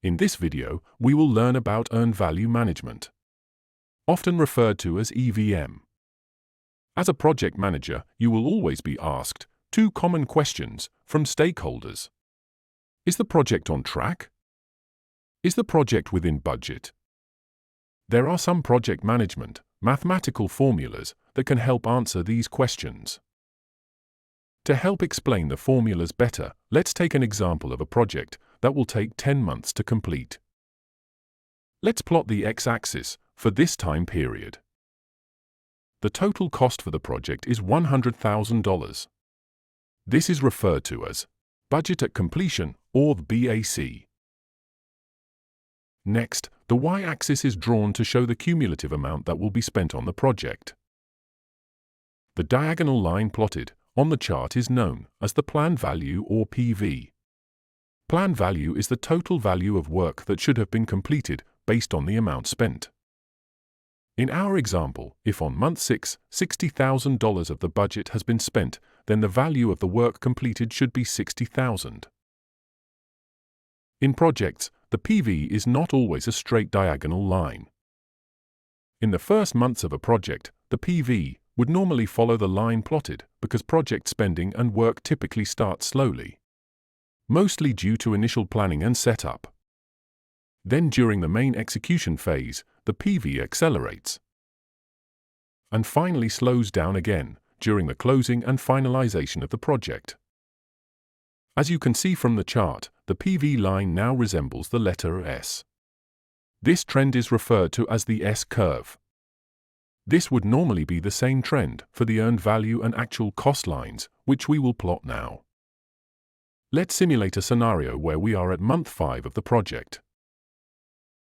In this video, we will learn about Earned Value Management, often referred to as EVM. As a project manager, you will always be asked two common questions from stakeholders. Is the project on track? Is the project within budget? There are some project management, mathematical formulas that can help answer these questions. To help explain the formulas better, let's take an example of a project that will take 10 months to complete. Let's plot the x-axis for this time period. The total cost for the project is $100,000. This is referred to as budget at completion, or the BAC. Next, the y-axis is drawn to show the cumulative amount that will be spent on the project. The diagonal line plotted on the chart is known as the plan value, or PV. Plan value is the total value of work that should have been completed based on the amount spent. In our example, if on month 6, $60,000 of the budget has been spent, then the value of the work completed should be $60,000. In projects, the PV is not always a straight diagonal line. In the first months of a project, the PV would normally follow the line plotted because project spending and work typically start slowly, mostly due to initial planning and setup. Then during the main execution phase, the PV accelerates and finally slows down again during the closing and finalization of the project. As you can see from the chart, the PV line now resembles the letter S. This trend is referred to as the S-curve. This would normally be the same trend for the earned value and actual cost lines, which we will plot now. Let's simulate a scenario where we are at month 5 of the project.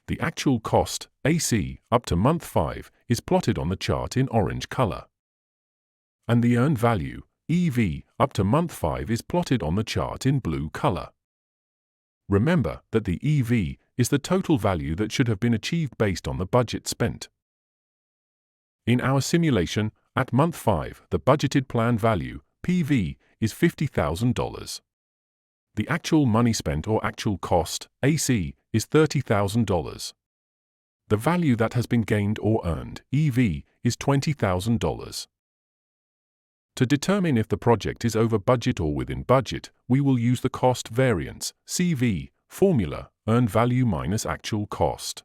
The actual cost, AC, up to month 5, is plotted on the chart in orange color. And the earned value, EV, up to month 5 is plotted on the chart in blue color. Remember that the EV is the total value that should have been achieved based on the budget spent. In our simulation, at month 5, the budgeted plan value, PV, is $50,000. The actual money spent or actual cost, AC, is $30,000. The value that has been gained or earned, EV, is $20,000. To determine if the project is over budget or within budget, we will use the cost variance, CV, formula, earned value minus actual cost.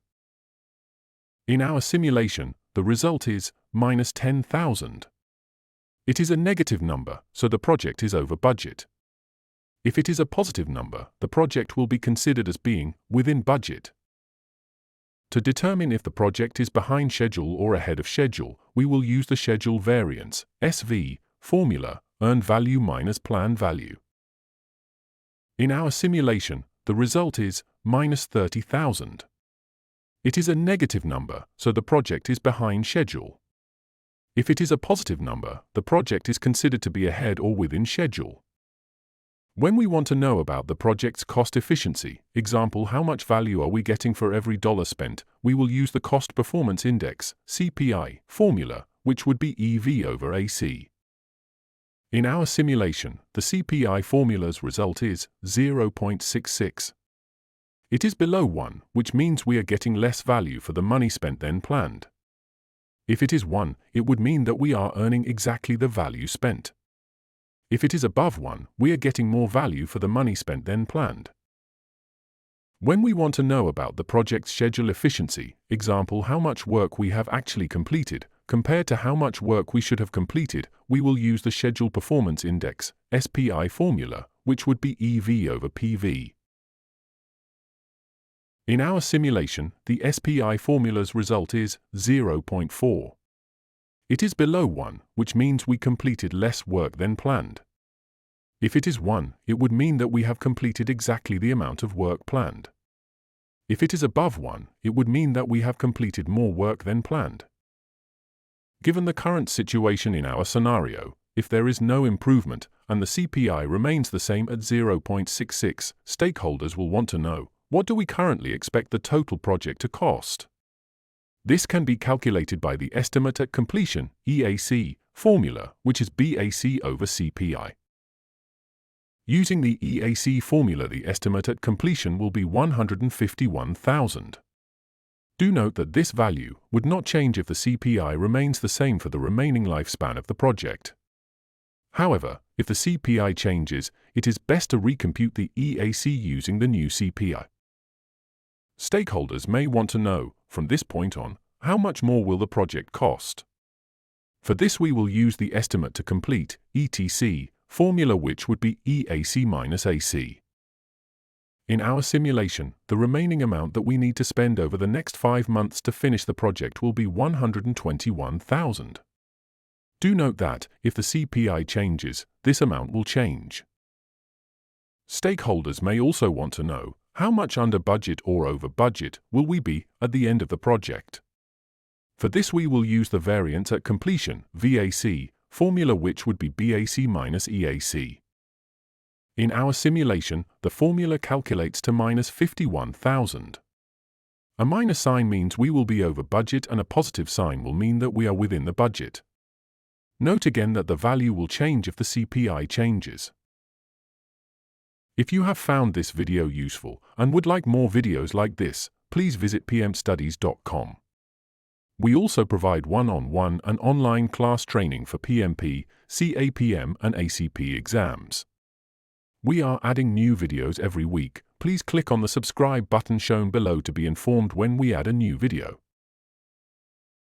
In our simulation, the result is minus $10,000. It is a negative number, so the project is over budget. If it is a positive number, the project will be considered as being within budget. To determine if the project is behind schedule or ahead of schedule, we will use the schedule variance, SV, formula, earned value minus plan value. In our simulation, the result is minus $30,000. It is a negative number, so the project is behind schedule. If it is a positive number, the project is considered to be ahead or within schedule. When we want to know about the project's cost efficiency, example, how much value are we getting for every dollar spent, we will use the Cost Performance Index, CPI, formula, which would be EV over AC. In our simulation, the CPI formula's result is 0.66. It is below 1, which means we are getting less value for the money spent than planned. If it is 1, it would mean that we are earning exactly the value spent. If it is above 1, we are getting more value for the money spent than planned. When we want to know about the project's schedule efficiency, example, how much work we have actually completed, compared to how much work we should have completed, we will use the Schedule Performance Index, SPI formula, which would be EV over PV. In our simulation, the SPI formula's result is 0.4. It is below 1, which means we completed less work than planned. If it is 1, it would mean that we have completed exactly the amount of work planned. If it is above 1, it would mean that we have completed more work than planned. Given the current situation in our scenario, if there is no improvement and the CPI remains the same at 0.66, stakeholders will want to know, what do we currently expect the total project to cost? This can be calculated by the estimate at completion, EAC, formula, which is BAC over CPI. Using the EAC formula, the estimate at completion will be 151,000. Do note that this value would not change if the CPI remains the same for the remaining lifespan of the project. However, if the CPI changes, it is best to recompute the EAC using the new CPI. Stakeholders may want to know, from this point on, how much more will the project cost? For this we will use the estimate to complete, ETC, formula, which would be EAC minus AC. In our simulation, the remaining amount that we need to spend over the next 5 months to finish the project will be 121,000. Do note that, if the CPI changes, this amount will change. Stakeholders may also want to know, how much under budget or over budget will we be at the end of the project? For this we will use the variance at completion, VAC, formula, which would be BAC minus EAC. In our simulation, the formula calculates to minus 51,000. A minus sign means we will be over budget, and a positive sign will mean that we are within the budget. Note again that the value will change if the CPI changes. If you have found this video useful and would like more videos like this, please visit pmstudies.com. We also provide one-on-one and online class training for PMP, CAPM and ACP exams. We are adding new videos every week. Please click on the subscribe button shown below to be informed when we add a new video.